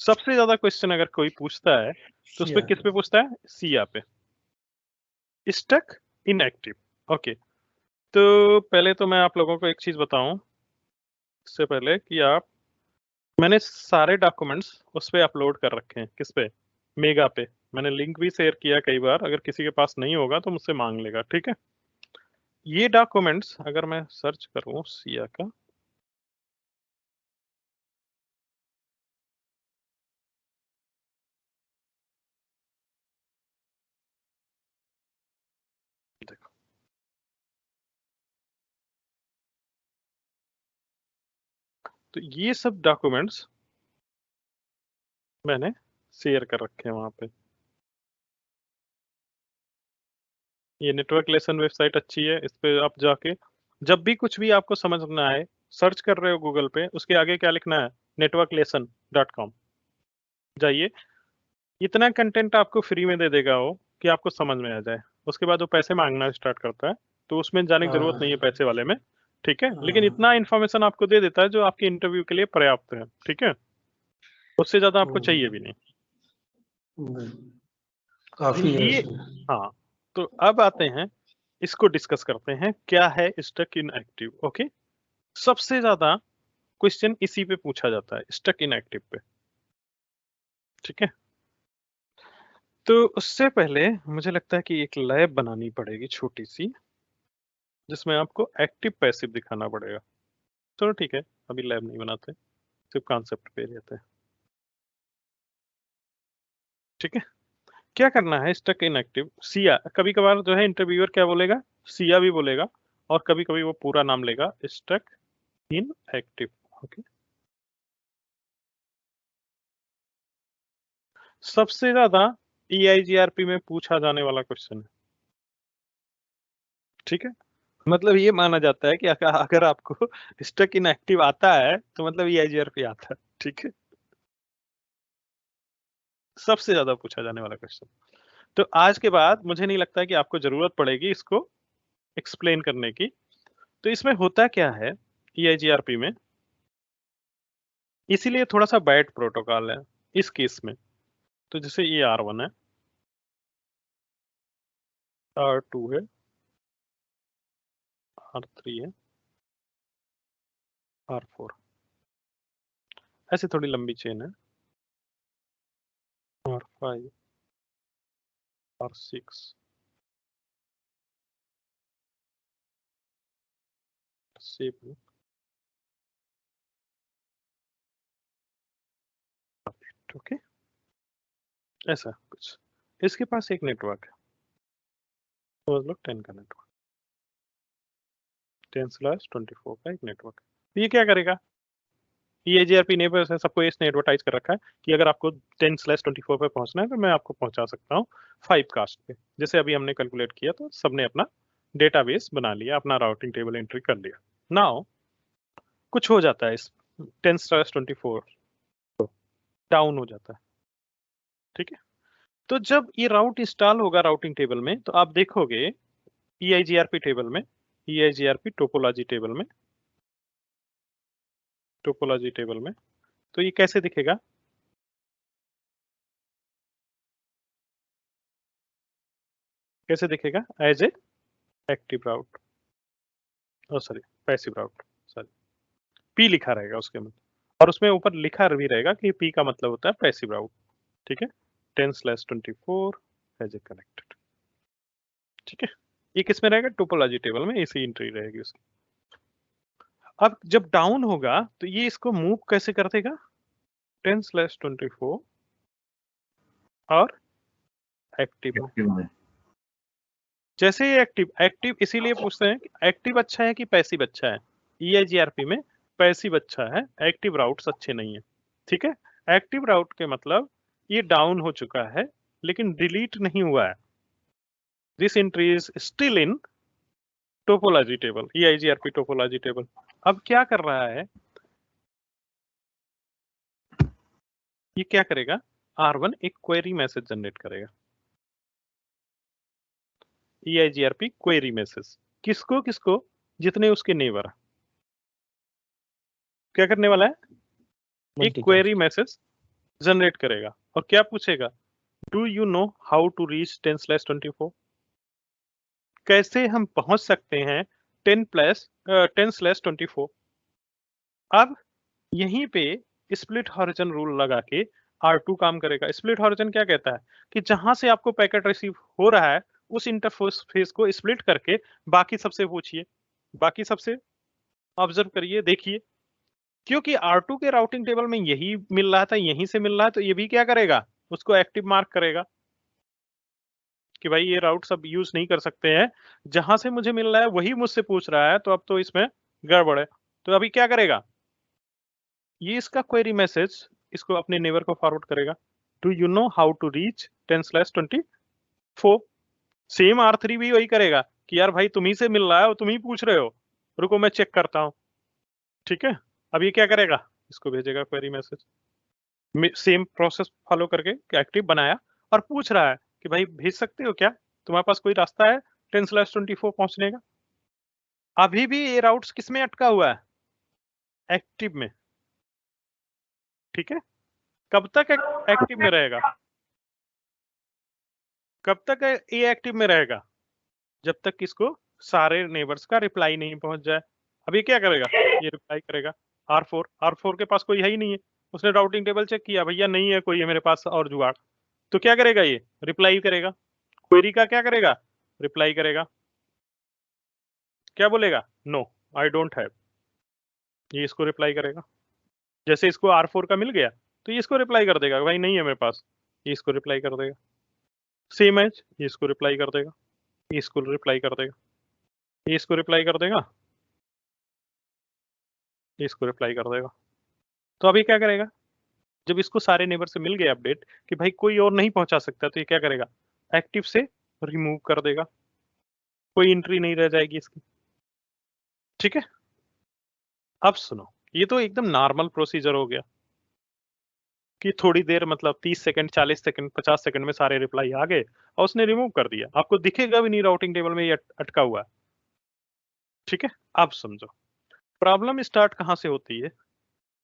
सबसे ज्यादा क्वेश्चन अगर कोई पूछता है तो उस पे किस पे पूछता है? सिया पे। Stuck inactive. ओके, तो पहले तो मैं आप लोगों को एक चीज बताऊं इससे पहले कि आप, मैंने सारे डॉक्यूमेंट्स उस पे अपलोड कर रखे हैं। किस पे? मेगा पे। मैंने लिंक भी शेयर किया कई बार, अगर किसी के पास नहीं होगा तो मुझसे मांग लेगा, ठीक है। ये डॉक्यूमेंट्स अगर मैं सर्च करूं सिया का, देखो तो ये सब डॉक्यूमेंट्स मैंने शेयर कर रखे हैं वहां पे। ये नेटवर्क लेसन वेबसाइट अच्छी है, इस पे आप जाके जब भी कुछ भी आपको समझ ना आए, सर्च कर रहे हो गूगल पे, उसके आगे क्या लिखना है? networklesson.com। जाइए, इतना कंटेंट आपको फ्री में दे देगा वो कि आपको समझ में आ जाए। उसके बाद वो पैसे मांगना स्टार्ट करता है, तो उसमें जाने की जरूरत नहीं है पैसे वाले में, ठीक है। लेकिन इतना इन्फॉर्मेशन आपको दे देता है जो आपके इंटरव्यू के लिए पर्याप्त है, ठीक है। उससे ज्यादा आपको चाहिए भी नहीं। काफी है ये उसमें। हाँ, तो अब आते हैं, इसको डिस्कस करते हैं क्या है स्टक इन एक्टिव। ओके, सबसे ज्यादा क्वेश्चन इसी पे पूछा जाता है, स्टक इन एक्टिव पे, ठीक है। तो उससे पहले मुझे लगता है कि एक लैब बनानी पड़ेगी छोटी सी, जिसमें आपको एक्टिव पैसिव दिखाना पड़ेगा। चलो ठीक है, अभी लैब नहीं बनाते, सिर्फ कॉन्सेप्ट पे रहते हैं, ठीक है। क्या करना है? Stuck in active SIA. कभी कभार जो है इंटरव्यूअर क्या बोलेगा? सिया भी बोलेगा, और कभी कभी वो पूरा नाम लेगा, स्टक इन एक्टिव। ओके, सबसे ज्यादा EIGRP में पूछा जाने वाला क्वेश्चन है, ठीक है। मतलब ये माना जाता है कि अगर आपको स्टक इन एक्टिव आता है तो मतलब EIGRP आता है, ठीक है। सबसे ज्यादा पूछा जाने वाला क्वेश्चन। तो आज के बाद मुझे नहीं लगता है कि आपको जरूरत पड़ेगी इसको एक्सप्लेन करने की। तो इसमें होता क्या है EIGRP में, इसीलिए थोड़ा सा बैड प्रोटोकॉल है इस केस में। तो जैसे ये R1 है, R2 है, R3 है, R4, ऐसे थोड़ी लंबी चेन है, R5, R6, R7, ओके, ऐसा कुछ। इसके पास एक नेटवर्क है, समझ लो 10 का नेटवर्क, 10/24 का एक नेटवर्क। तो ये क्या करेगा? EIGRP ने बस सबको इसने एडवर्टाइज कर रखा है कि अगर आपको 10/24 पे पहुंचना है तो मैं आपको पहुंचा सकता हूँ 5 कास्ट पे। जैसे अभी हमने कैलकुलेट किया तो सबने अपना डेटाबेस बना लिया, अपना राउटिंग टेबल एंट्री कर लिया। नाउ कुछ हो जाता है, इस 10/24 डाउन हो जाता है, ठीक है। तो जब ये राउट इंस्टॉल होगा राउटिंग टेबल में, तो आप देखोगे EIGRP टेबल में, EIGRP टोपोलॉजी टेबल में, तो ये कैसे दिखेगा? कैसे दिखेगा? As a active route, sorry passive route, sorry P लिखा रहेगा उसके में, और उसमें ऊपर लिखा भी रहेगा कि पी का मतलब होता है पैसिव राउट, ठीक है। 10/24 एज ए कनेक्टेड, ठीक है। ये किस में रहेगा? टोपोलॉजी टेबल में इसी एंट्री रहेगी उसकी। अब जब डाउन होगा तो ये इसको मूव कैसे कर देगा? 10/24 और एक्टिव में। जैसे ये एक्टिव एक्टिव इसीलिए पूछते हैं कि एक्टिव अच्छा है कि पैसिव अच्छा है। EIGRP में पैसिव अच्छा है, एक्टिव राउट्स अच्छे नहीं है, ठीक है। एक्टिव राउट के मतलब ये डाउन हो चुका है लेकिन डिलीट नहीं हुआ है। This entry is still in topology table, EIGRP topology table. अब क्या कर रहा है? ये क्या करेगा? R1 एक क्वेरी मैसेज जनरेट करेगा, EIGRP क्वेरी मैसेज। किसको किसको? जितने उसके नेबर। क्या करने वाला है? एक क्वेरी मैसेज जनरेट करेगा और क्या पूछेगा, do you know how to reach 10/24? कैसे हम पहुंच सकते हैं 10/24? अब यहीं पे स्प्लिट हॉरिजन रूल लगा के R2 काम करेगा। स्प्लिट हॉरिजन क्या कहता है कि जहां से आपको पैकेट रिसीव हो रहा है उस इंटरफेस को स्प्लिट करके बाकी सबसे पूछिए, बाकी सबसे ऑब्जर्व करिए, देखिए। क्योंकि R2 के राउटिंग टेबल में यही मिल रहा था, यहीं से मिल रहा है, तो ये भी क्या करेगा, उसको एक्टिव मार्क करेगा कि भाई ये राउट सब यूज नहीं कर सकते हैं, जहां से मुझे मिल रहा है वही मुझसे पूछ रहा है, तो अब तो इसमें गड़बड़ है। तो अभी क्या करेगा, ये इसका क्वेरी मैसेज इसको अपने नेबर को फॉरवर्ड करेगा, do you know how to reach 10/24? Same R3 भी वही करेगा कि यार भाई तुम्ही से मिल रहा है और तुम ही पूछ रहे हो, रुको मैं चेक करता हूँ। ठीक है, अब ये क्या करेगा, इसको भेजेगा query message, same process follow करके एक्टिव बनाया और पूछ रहा है कि भाई भेज सकते हो क्या, तुम्हारे पास कोई रास्ता है 10/24 पहुंचने का? अभी भी ये राउट्स किसमें अटका हुआ है, एक्टिव में। ठीक है, कब तक एक्टिव में रहेगा, कब तक ये एक्टिव में रहेगा, जब तक इसको सारे नेबर्स का रिप्लाई नहीं पहुंच जाए। अभी क्या करेगा, ये रिप्लाई करेगा R4 के पास कोई है ही नहीं है, उसने राउटिंग टेबल चेक किया, भैया नहीं है कोई है मेरे पास और जुगाड़, तो क्या करेगा, ये रिप्लाई करेगा, क्वेरी का क्या करेगा, रिप्लाई करेगा, क्या बोलेगा, नो आई डोंट हैव, ये इसको रिप्लाई करेगा। जैसे इसको R4 का मिल गया तो ये इसको रिप्लाई कर देगा, भाई नहीं है मेरे पास, ये इसको रिप्लाई कर देगा। सेम एज ये इसको रिप्लाई कर देगा, ये इसको रिप्लाई कर देगा, ये इसको रिप्लाई कर देगा, ये इसको रिप्लाई कर देगा। तो अभी क्या करेगा, जब इसको सारे नेबर से मिल गया अपडेट कि भाई कोई और नहीं पहुंचा सकता, तो ये क्या करेगा, एक्टिव से रिमूव कर देगा, कोई एंट्री नहीं रह जाएगी इसकी। ठीक है, अब सुनो, ये तो एकदम नॉर्मल प्रोसीजर हो गया कि थोड़ी देर मतलब 30 सेकंड 40 सेकंड 50 सेकंड में सारे रिप्लाई आ गए और उसने रिमूव कर दिया, आपको दिखेगा भी नहीं राउटिंग टेबल में ये अटका हुआ है। ठीक है, अब समझो प्रॉब्लम स्टार्ट कहां से होती है,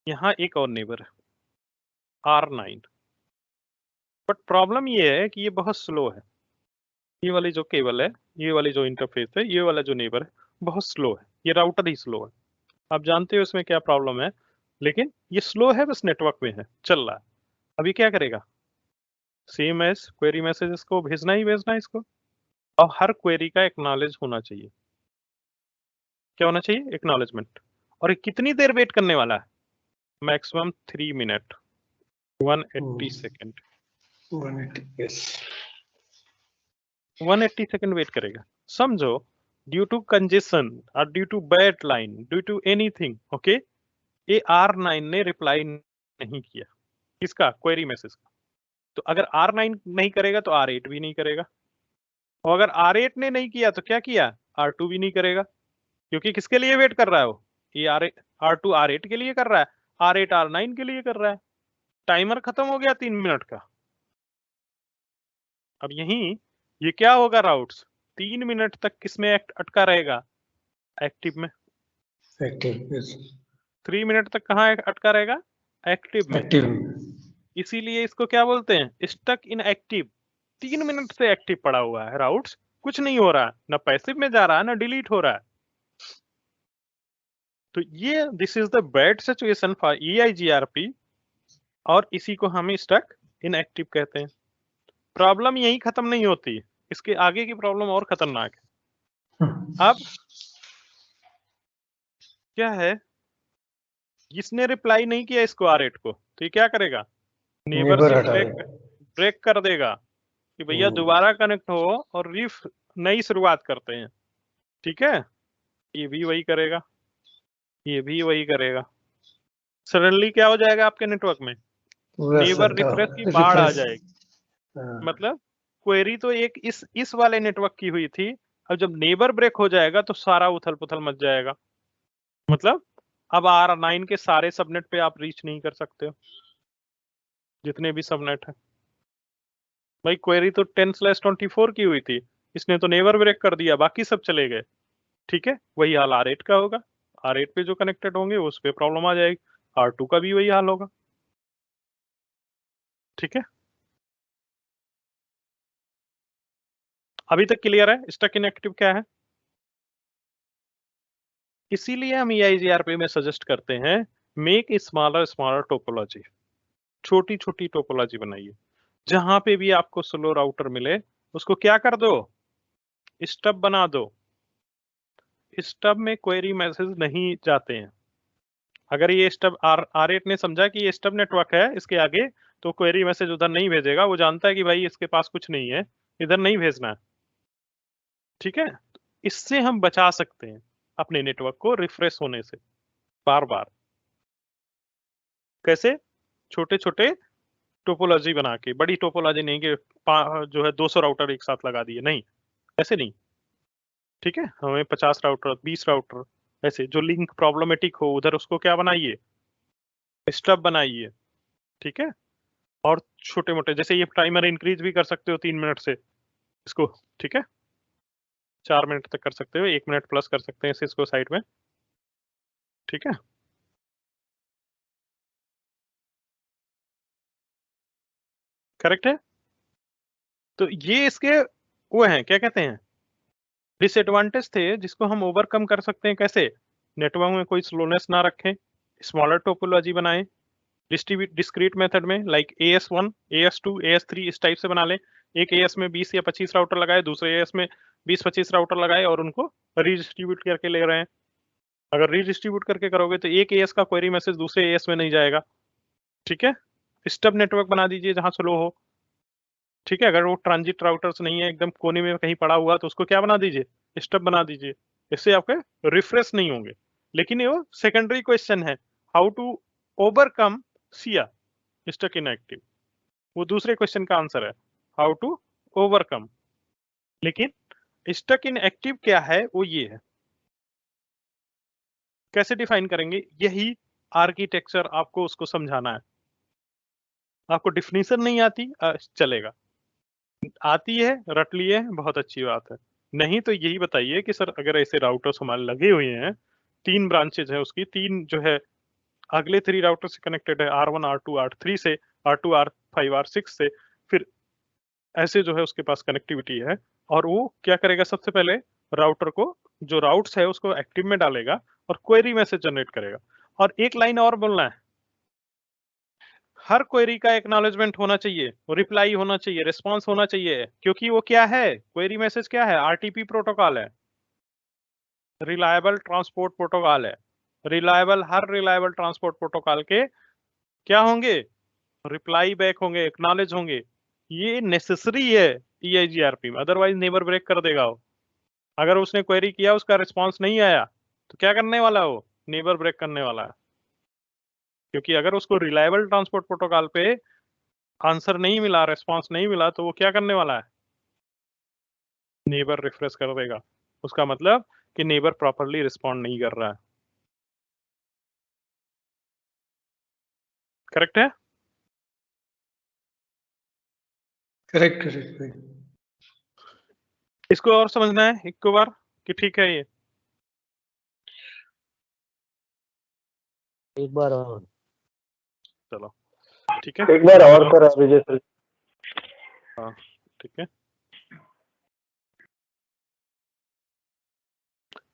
यहाँ एक और नेबर है R9, बट प्रॉब्लम ये है कि ये बहुत स्लो है, ये वाली जो केबल है, ये वाली जो इंटरफेस है, ये वाला जो नेबर है बहुत स्लो है, ये राउटर ही स्लो है। आप जानते हो इसमें क्या प्रॉब्लम है, लेकिन ये स्लो है, बस नेटवर्क में है, चल रहा है। अभी क्या करेगा, सेम एज क्वेरी मैसेजेस को भेजना ही भेजना है इसको, और हर क्वेरी का एक्नॉलेज होना चाहिए। क्या होना चाहिए, एक्नॉलेजमेंट। और ये कितनी देर वेट करने वाला है, maximum 3 minute 180 second, 180, yes. 180 second wait करेगा। समझो ड्यू टू कंजेशन और due to bad line, due to anything, okay, ये R9 ने रिप्लाई नहीं किया किसका, क्वेरी मैसेज का। तो अगर R9 नहीं करेगा तो R8 भी नहीं करेगा, और अगर R8 ने नहीं किया तो क्या किया, R2 भी नहीं करेगा, क्योंकि किसके लिए वेट कर रहा है वो, ये R2 R8 के लिए कर रहा है, R8 R9 के लिए कर रहा है। टाइमर खत्म हो गया 3 मिनट का। अब यहीं ये क्या होगा, राउट्स 3 मिनट तक किसमें अटका रहेगा, एक्टिव में। Active, yes. 3 मिनट तक कहाँ अटका रहेगा, एक्टिव में। Active. इसीलिए इसको क्या बोलते हैं, स्टक इन एक्टिव। 3 मिनट से एक्टिव पड़ा हुआ है राउट्स, कुछ नहीं हो रहा है, ना पैसिव में जा रहा है ना डिलीट हो रहा है। तो ये this is the bad situation for EIGRP, और इसी को हम स्टक इन एक्टिव कहते हैं। प्रॉब्लम यही खत्म नहीं होती, इसके आगे की प्रॉब्लम और खतरनाक है। अब क्या है, इसने रिप्लाई नहीं किया इसको R8 को, तो ये क्या करेगा, नेबर Neighbor से हटा ब्रेक देगा। ब्रेक कर देगा कि भैया दोबारा कनेक्ट हो और नई शुरुआत करते हैं। ठीक है, ये भी वही करेगा, ये भी वही करेगा। सडनली क्या हो जाएगा आपके नेटवर्क में, पूरा नेबर सबका रिफ्रेश की बाढ़ आ रिफ्रेश। जाएगी। मतलब क्वेरी तो एक इस वाले नेटवर्क की हुई थी, अब जब नेबर ब्रेक हो जाएगा तो सारा उथल पुथल मच जाएगा। मतलब अब R9 के सारे सबनेट पे आप रीच नहीं कर सकते हो, जितने भी सबनेट है। भाई क्वेरी तो 10/24 की हुई थी, इसने तो नेबर ब्रेक कर दिया, बाकी सब चले गए। ठीक है, वही हाल R8 का होगा, R8 पे जो कनेक्टेड होंगे उस पे प्रॉब्लम आ जाएगी, R2 का भी वही हाल होगा। ठीक है, अभी तक क्लियर है स्टक इन एक्टिव क्या है? इसीलिए हम EIGRP में सजेस्ट करते हैं make a smaller smaller topology, छोटी छोटी टोपोलॉजी बनाइए। जहां पे भी आपको स्लो राउटर मिले उसको क्या कर दो, स्टब बना दो। स्टब में क्वेरी मैसेज नहीं जाते हैं। अगर ये स्टब R8 ने समझा कि ये स्टब नेटवर्क है इसके आगे, तो क्वेरी मैसेज उधर नहीं भेजेगा। वो जानता है कि भाई इसके पास कुछ नहीं है, इधर नहीं भेजना है। ठीक है, इससे हम बचा सकते हैं अपने नेटवर्क को रिफ्रेश होने से बार बार। कैसे? छोटे छोटे टोपोलॉजी बना के, बड़ी टोपोलॉजी नहीं कि जो है 200 राउटर एक साथ लगा दिए, नहीं, ऐसे नहीं। ठीक है, हमें 50 राउटर 20 राउटर ऐसे जो लिंक प्रॉब्लमेटिक हो उधर उसको क्या बनाइए, स्टब बनाइए। ठीक है, और छोटे मोटे जैसे ये टाइमर इंक्रीज भी कर सकते हो 3 मिनट से इसको। ठीक है, 4 मिनट तक कर सकते हो, 1 मिनट प्लस कर सकते हैं इसको साइड में। ठीक है, करेक्ट है। तो ये इसके वो हैं, क्या कहते हैं, डिसएडवांटेज थे जिसको हम ओवरकम कर सकते हैं। कैसे? नेटवर्क में कोई स्लोनेस ना रखें, स्मॉलर टोपोलॉजी बनाएं, डिस्ट्रीब्यूट डिस्क्रीट मेथड में लाइक AS1 AS2 AS3 इस टाइप से बना लें। एक AS में 20 या 25 राउटर लगाए, दूसरे AS में 20-25 राउटर लगाए और उनको रीडिस्ट्रीब्यूट करके ले रहे हैं। अगर रीडिस्ट्रीब्यूट करके करोगे तो एक AS का क्वेरी मैसेज दूसरे AS में नहीं जाएगा। ठीक है, स्टब नेटवर्क बना दीजिए जहां स्लो हो। ठीक है, अगर वो ट्रांजिट राउटर्स नहीं है एकदम कोने में कहीं पड़ा हुआ तो उसको क्या बना दीजिए, स्टब बना दीजिए। इससे आपके रिफ्रेश नहीं होंगे। लेकिन ये सेकेंडरी क्वेश्चन है, how to overcome SIA stuck in active. वो दूसरे क्वेश्चन का आंसर है, हाउ टू ओवरकम। लेकिन स्टक इन एक्टिव क्या है वो ये है। कैसे डिफाइन करेंगे, यही आर्किटेक्चर आपको उसको समझाना है। आपको डिफिनीशन नहीं आती चलेगा, आती है रट लिए बहुत अच्छी बात है। नहीं तो यही बताइए कि सर अगर ऐसे राउटर्स हमारे लगे हुए हैं, 3 ब्रांचेज है उसकी, 3 जो है अगले 3 राउटर से कनेक्टेड है, R1 R2 R3 से, R2 R5 R6 से, फिर ऐसे जो है उसके पास कनेक्टिविटी है। और वो क्या करेगा, सबसे पहले राउटर को जो राउट्स है उसको एक्टिव में डालेगा और क्वेरी मैसेज जनरेट करेगा। और एक लाइन और बोलना है, हर क्वेरी का एक्नॉलेजमेंट होना चाहिए, रिप्लाई होना चाहिए, रिस्पांस होना चाहिए। क्योंकि वो क्या है, क्वेरी मैसेज क्या है, RTP प्रोटोकॉल है, रिलायबल ट्रांसपोर्ट प्रोटोकॉल है। रिलायबल, हर रिलायबल ट्रांसपोर्ट प्रोटोकॉल के क्या होंगे, रिप्लाई बैक होंगे, एक्नॉलेज होंगे। ये नेसेसरी है EIGRP में, अदरवाइज नेबर ब्रेक कर देगा वो। अगर उसने क्वेरी किया उसका रिस्पांस नहीं आया तो क्या करने वाला है वो, नेबर ब्रेक करने वाला है। क्योंकि अगर उसको रिलायबल ट्रांसपोर्ट प्रोटोकॉल पे आंसर नहीं मिला, रिस्पांस नहीं मिला, तो वो क्या करने वाला है, नेबर रिफ्रेश कर देगा। उसका मतलब कि नेबर प्रॉपरली रिस्पॉन्ड नहीं कर रहा है। करेक्ट है? करेक्ट करेक्ट भाई। इसको और समझना है एक को बार कि ठीक है ये? एक बार और, चलो ठीक है, एक बार और करा विजय सर। हाँ ठीक है।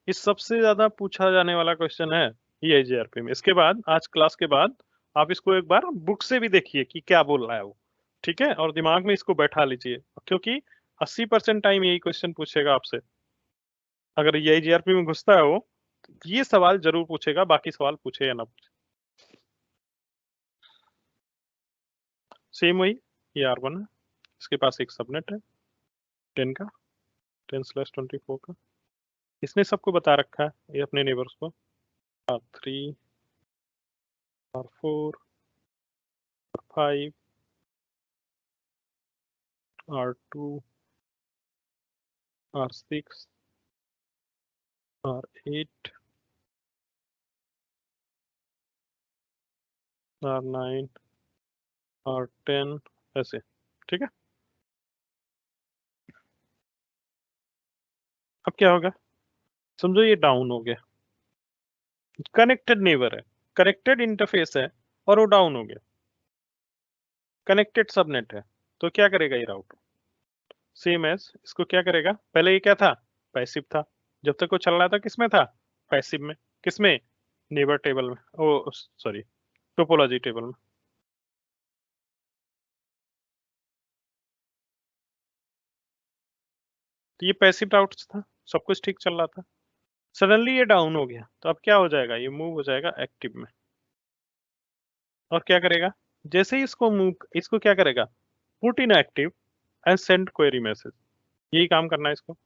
ये सबसे ज्यादा पूछा जाने वाला क्वेश्चन है EIGRP में। इसके बाद आज क्लास के बाद आप इसको एक बार बुक से भी देखिए कि क्या बोल रहा है वो। ठीक है, और दिमाग में इसको बैठा लीजिए, क्योंकि 80% टाइम यही क्वेश्चन पूछेगा आपसे। अगर EIGRP में घुसता है वो, तो ये सवाल जरूर पूछेगा, बाकी सवाल पूछे या ना पूछे। सेम वही, ये R1 है, इसके पास एक सबनेट है 10 का, 10/24 का। इसने सबको बता रखा है, ये अपने नेबर्स को, R3 R4 R5 R2 R6 R8 R9 R10 ऐसे। ठीक है, अब क्या होगा, समझो ये डाउन हो गया, कनेक्टेड नेबर है, कनेक्टेड इंटरफेस है और वो डाउन हो गया। कनेक्टेड सबनेट है, तो क्या करेगा ये राउटर? सेम एज इसको क्या करेगा, पहले ये क्या था, पैसिव था, जब तक वो चल रहा था किसमें था, पैसिव में, किसमें, नेबर टेबल में, ओ सॉरी टोपोलॉजी टेबल में। तो ये पैसिव राउट्स था, सब कुछ ठीक चल रहा था, सडनली ये डाउन हो गया, तो अब क्या हो जाएगा, ये मूव हो जाएगा एक्टिव में। और क्या करेगा, जैसे ही इसको मूव, इसको क्या करेगा, put in active and send query message, यही काम करना है इसको,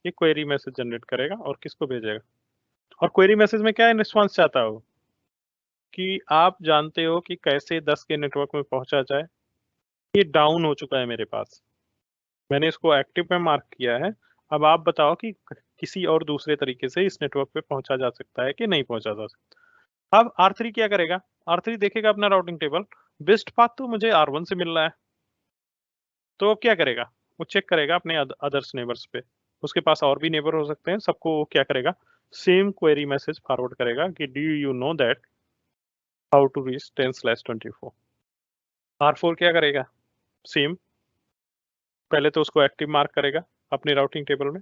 ये क्वेरी मैसेज जनरेट करेगा और किसको भेजेगा, और क्वेरी मैसेज में क्या रिस्पॉन्स चाहता हो कि आप जानते हो कि कैसे 10 के नेटवर्क में पहुंचा जाए, ये डाउन हो चुका है मेरे पास, मैंने इसको एक्टिव में मार्क किया है, अब आप बताओ कि किसी और दूसरे तरीके से इस नेटवर्क पे पहुंचा जा सकता है कि नहीं पहुंचा जा सकता। अब R3 क्या करेगा, R3 देखेगा अपना राउटिंग टेबल, बेस्ट पाथ तो मुझे R1 से मिल रहा है, तो अब क्या करेगा, वो चेक करेगा अपने अदर्स नेबर्स पे, उसके पास और भी नेबर हो सकते हैं, सबको वो क्या करेगा, सेम क्वेरी मैसेज फॉरवर्ड करेगा कि do you know that how to reach 10/24। R4 क्या करेगा, सेम, पहले तो उसको एक्टिव मार्क करेगा अपने राउटिंग टेबल में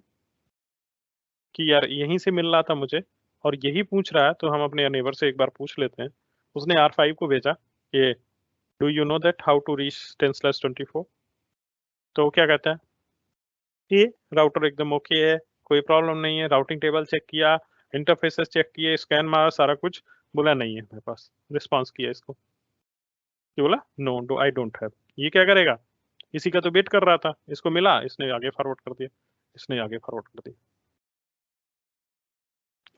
कि यार यहीं से मिल रहा था मुझे और यही पूछ रहा है, तो हम अपने नेबर से एक बार पूछ लेते हैं। उसने R5 को भेजा कि do you know that how to reach 10/24, तो वो क्या कहता है, ये राउटर एकदम ओके है, कोई प्रॉब्लम नहीं है, राउटिंग टेबल चेक किया, इंटरफेसेस चेक किए, स्कैन मारा, सारा कुछ, बोला नहीं है मेरे पास, रिस्पॉन्स किया इसको, ये बोला no do I don't have. ये क्या करेगा, इसी का तो वेट कर रहा था, इसको मिला, इसने आगे फॉरवर्ड कर दिया, इसने आगे फॉरवर्ड कर दिया।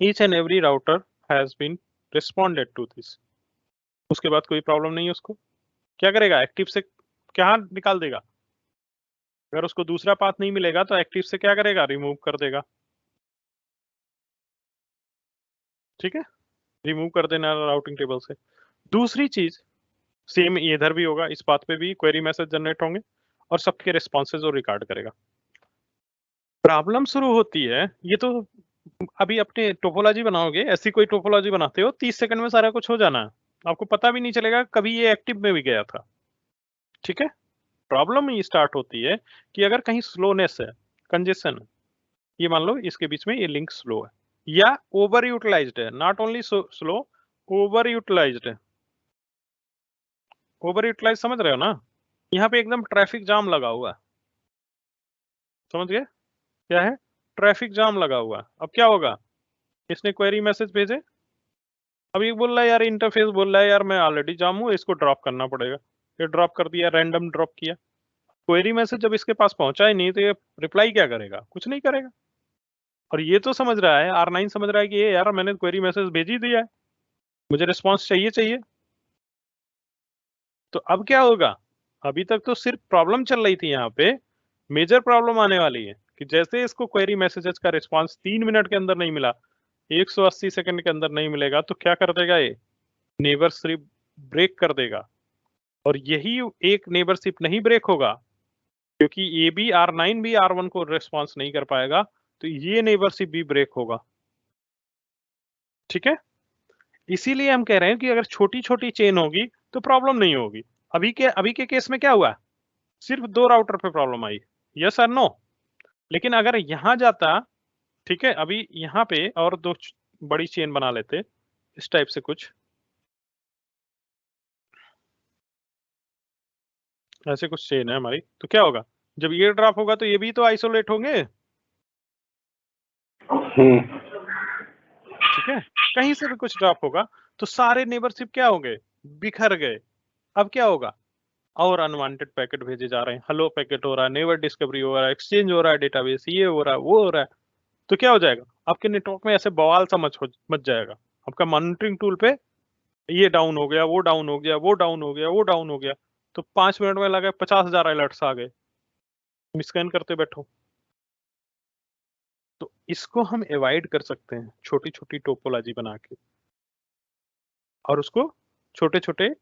Each and every router has been responded to this। उसके बाद कोई प्रॉब्लम नहीं है उसको, क्या करेगा, एक्टिव से क्या निकाल देगा, अगर उसको दूसरा पाथ नहीं मिलेगा तो एक्टिव से क्या करेगा, रिमूव कर देगा, ठीक है, रिमूव कर देना राउटिंग टेबल से। दूसरी चीज सेम इधर भी होगा, इस पाथ पे भी क्वेरी मैसेज जनरेट होंगे और सबके रिस्पॉन्सेज और रिकॉर्ड करेगा। प्रॉब्लम शुरू होती है, ये तो अभी अपने टोपोलॉजी बनाओगे, ऐसी कोई टोपोलॉजी बनाते हो 30 सेकंड में सारा कुछ हो जाना है, आपको पता भी नहीं चलेगा कभी ये एक्टिव में भी गया था, ठीक है। प्रॉब्लम ये स्टार्ट होती है कि अगर कहीं स्लोनेस है, कंजेशन है, ये मान लो इसके बीच में ये लिंक स्लो है या ओवर यूटिलाइज्ड है, not only slow, over utilised है। ओवर यूटिलाइज समझ रहे हो ना, यहाँ पे एकदम ट्रैफिक जाम लगा हुआ है, समझ गए क्या है, ट्रैफिक जाम लगा हुआ है। अब क्या होगा, इसने क्वेरी मैसेज भेजे, अब ये बोल रहा है यार, इंटरफेस बोल रहा है यार मैं ऑलरेडी जाम हूँ, इसको ड्रॉप करना पड़ेगा, ये ड्रॉप कर दिया, रैंडम ड्रॉप किया, क्वेरी मैसेज जब इसके पास पहुंचा ही नहीं तो ये रिप्लाई क्या करेगा, कुछ नहीं करेगा। और ये तो समझ रहा है, R9 समझ रहा है कि ये यार मैंने क्वेरी मैसेज भेज ही दिया है, मुझे रिस्पॉन्स चाहिए चाहिए। तो अब क्या होगा, अभी तक तो सिर्फ प्रॉब्लम चल रही थी, यहाँ पे मेजर प्रॉब्लम आने वाली है कि जैसे इसको क्वेरी मैसेजेस का रिस्पॉन्स 3 मिनट के अंदर नहीं मिला, 180 सेकंड के अंदर नहीं मिलेगा, तो क्या कर देगा ये, नेबरशिप ब्रेक कर देगा। और यही एक नेबरशिप नहीं ब्रेक होगा, क्योंकि ये भी R9 भी R1 को रिस्पॉन्स नहीं कर पाएगा, तो ये नेबरशिप भी ब्रेक होगा, ठीक है। इसीलिए हम कह रहे हैं कि अगर छोटी छोटी चेन होगी तो प्रॉब्लम नहीं होगी। अभी के केस में क्या हुआ, सिर्फ 2 राउटर पे प्रॉब्लम आई, यस और नो। लेकिन अगर यहां जाता, ठीक है, अभी यहाँ पे और 2 बड़ी चेन बना लेते, इस टाइप से कुछ, ऐसे कुछ चेन है हमारी, तो क्या होगा, जब ये ड्रॉप होगा तो ये भी तो आइसोलेट होंगे, ठीक है, कहीं से भी कुछ ड्रॉप होगा तो सारे नेबरशिप क्या हो गए, बिखर गए। अब क्या होगा, और अनवांटेड पैकेट भेजे जा रहे हैं, हेलो पैकेट हो रहा है, नेवर डिस्कवरी हो रहा है, एक्सचेंज हो रहा है, डेटाबेस ये हो रहा है, वो हो रहा है, तो क्या हो जाएगा, आपके नेटवर्क में ऐसे बवाल सा मच जाएगा, आपका मॉनिटरिंग टूल पे ये डाउन हो गया, वो डाउन हो गया, वो डाउन हो गया, वो डाउन हो गया, तो 5 मिनट में लगे 50,000 अलर्ट्स आ गए, स्कैन करते बैठो। तो इसको हम अवॉइड कर सकते हैं छोटी छोटी टोपोलॉजी बना के, और उसको छोटे छोटे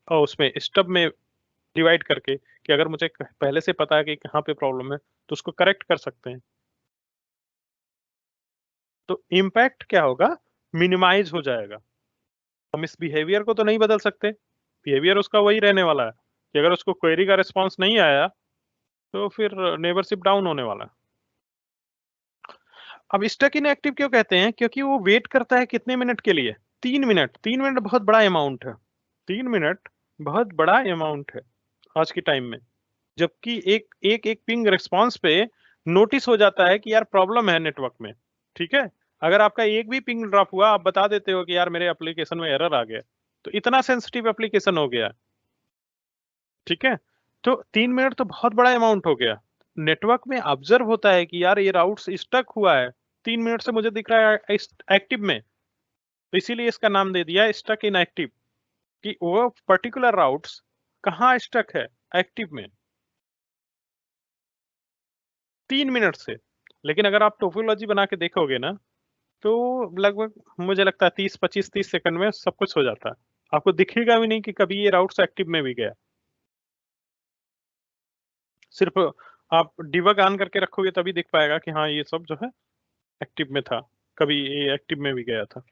उसमें स्टब में डिवाइड करके, कि अगर मुझे पहले से पता है कि कहाँ पे प्रॉब्लम है तो उसको करेक्ट कर सकते हैं, तो इम्पैक्ट क्या होगा, मिनिमाइज हो जाएगा। हम इस बिहेवियर को तो नहीं बदल सकते, बिहेवियर उसका वही रहने वाला है, कि अगर उसको क्वेरी का रिस्पॉन्स नहीं आया तो फिर नेबरशिप डाउन होने वाला है। अब स्टक इनएक्टिव क्यों कहते हैं? क्योंकि वो वेट करता है कितने मिनट के लिए? 3 मिनट। 3 मिनट बहुत बड़ा अमाउंट है। 3 मिनट बहुत बड़ा अमाउंट है आज के टाइम में। जबकि एक पिंग रिस्पॉन्स पे नोटिस हो जाता है कि यार प्रॉब्लम है नेटवर्क में, ठीक है? अगर आपका एक भी पिंग ड्रॉप हुआ, आप बता देते हो कि यार मेरे एप्लीकेशन में एरर आ गया, तो इतना सेंसिटिव एप्लीकेशन हो गया, ठीक है? तो 3 मिनट तो बहुत बड़ा अमाउंट हो गया। नेटवर्क में ऑब्जर्व होता है कि यार ये राउट्स स्टक हुआ है, 3 मिनट से मुझे दिख रहा है एक्टिव में, तो इसीलिए इसका नाम दे दिया स्टक इन एक्टिव, कि वो पर्टिकुलर राउट्स कहाँ स्टक है? एक्टिव में 3 मिनट से। लेकिन अगर आप टोपोलॉजी बना के देखोगे ना, तो लगभग मुझे लगता है 30, 25, 30 सेकंड में सब कुछ हो जाता है। आपको दिखेगा भी नहीं कि कभी ये राउट्स एक्टिव में भी गया। सिर्फ आप डिबग ऑन करके रखोगे तभी दिख पाएगा कि हाँ, ये सब जो है एक्टिव में था, कभी ये एक्टिव में भी गया था।